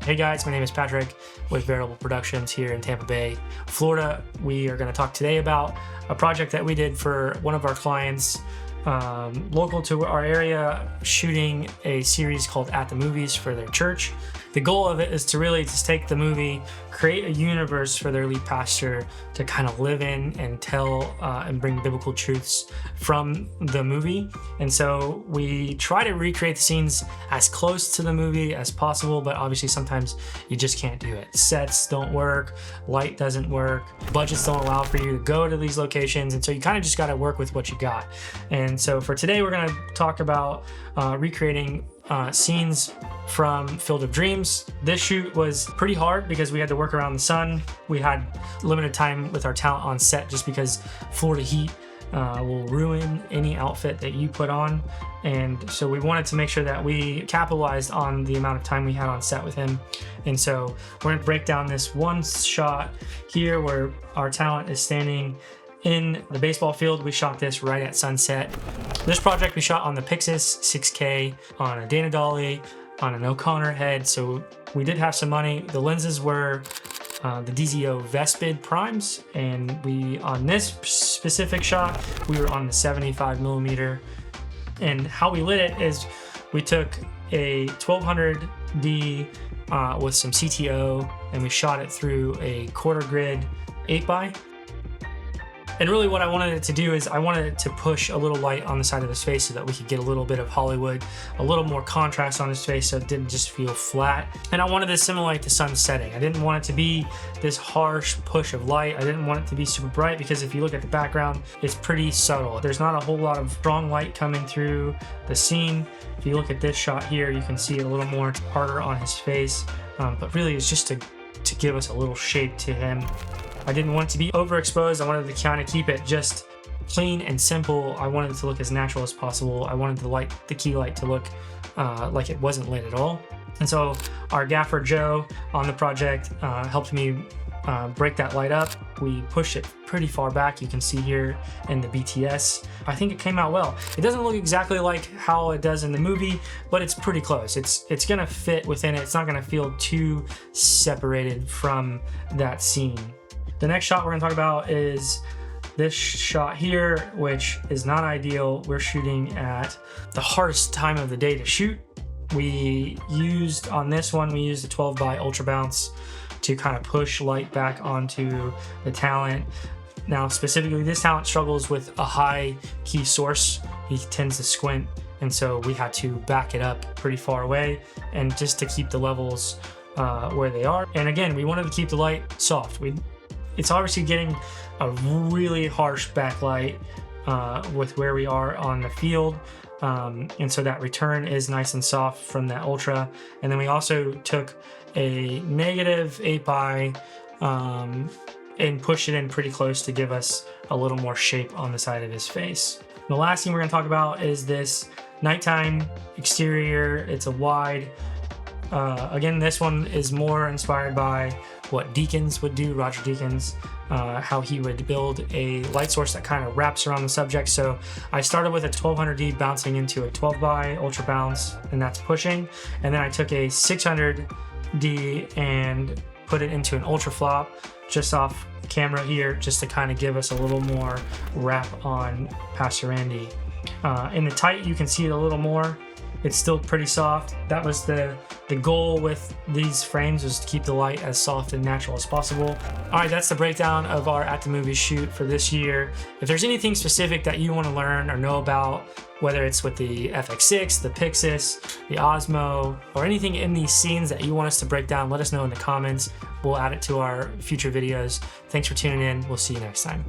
Hey guys, my name is Patrick with Variable Productions here in Tampa Bay, Florida. We are going to talk today about a project that we did for one of our clients local to our area, shooting a series called At the Movies for their church. The goal of it is to really just take the movie, create a universe for their lead pastor to kind of live in and tell and bring biblical truths from the movie. And so we try to recreate the scenes as close to the movie as possible, but obviously sometimes you just can't do it. Sets don't work, light doesn't work, budgets don't allow for you to go to these locations, and so you kind of just got to work with what you got. And so for today, we're going to talk about recreating scenes from Field of Dreams. This shoot was pretty hard because we had to work around the sun. We had limited time with our talent on set just because Florida heat will ruin any outfit that you put on. And so we wanted to make sure that we capitalized on the amount of time we had on set with him. And so we're going to break down this one shot here where our talent is standing in the baseball field. We shot this right at sunset. This project we shot on the Pixis 6K on a Dana Dolly on an O'Connor head, so we did have some money. The lenses were the DZO Vespid primes, and we, on this specific shot, we were on the 75mm. And how we lit it is we took a 1200D with some CTO, and we shot it through a quarter grid 8x. And really what I wanted it to do is I wanted it to push a little light on the side of his face so that we could get a little bit of Hollywood, a little more contrast on his face so it didn't just feel flat. And I wanted to simulate the sun setting. I didn't want it to be this harsh push of light. I didn't want it to be super bright because if you look at the background, it's pretty subtle. There's not a whole lot of strong light coming through the scene. If you look at this shot here, you can see it a little more harder on his face. But really it's just to give us a little shape to him. I didn't want it to be overexposed. I wanted to kind of keep it just clean and simple. I wanted it to look as natural as possible. I wanted the key light to look like it wasn't lit at all. And so our gaffer Joe on the project helped me break that light up. We pushed it pretty far back. You can see here in the BTS. I think it came out well. It doesn't look exactly like how it does in the movie, but it's pretty close. It's gonna fit within it. It's not gonna feel too separated from that scene. The next shot we're going to talk about is this shot here, which is not ideal. We're shooting at the hardest time of the day to shoot. On this one, we used the 12x Ultra Bounce to kind of push light back onto the talent. Now, specifically, this talent struggles with a high key source. He tends to squint, and so we had to back it up pretty far away, and just to keep the levels where they are. And again, we wanted to keep the light soft. It's obviously getting a really harsh backlight with where we are on the field. And so that return is nice and soft from that Ultra. And then we also took a negative 8x and pushed it in pretty close to give us a little more shape on the side of his face. The last thing we're gonna talk about is this nighttime exterior. It's a wide. Again, this one is more inspired by what Deakins would do, Roger Deakins, how he would build a light source that kind of wraps around the subject. So I started with a 1200D bouncing into a 12x Ultra Bounce, and that's pushing. And then I took a 600D and put it into an Ultra Flop just off camera here, just to kind of give us a little more wrap on Pastor Randy. In the tight, you can see it a little more. It's still pretty soft. That was the goal with these frames, was to keep the light as soft and natural as possible. All right, that's the breakdown of our At the Movies shoot for this year. If there's anything specific that you want to learn or know about, whether it's with the FX6, the Pixis, the Osmo, or anything in these scenes that you want us to break down, let us know in the comments. We'll add it to our future videos. Thanks for tuning in. We'll see you next time.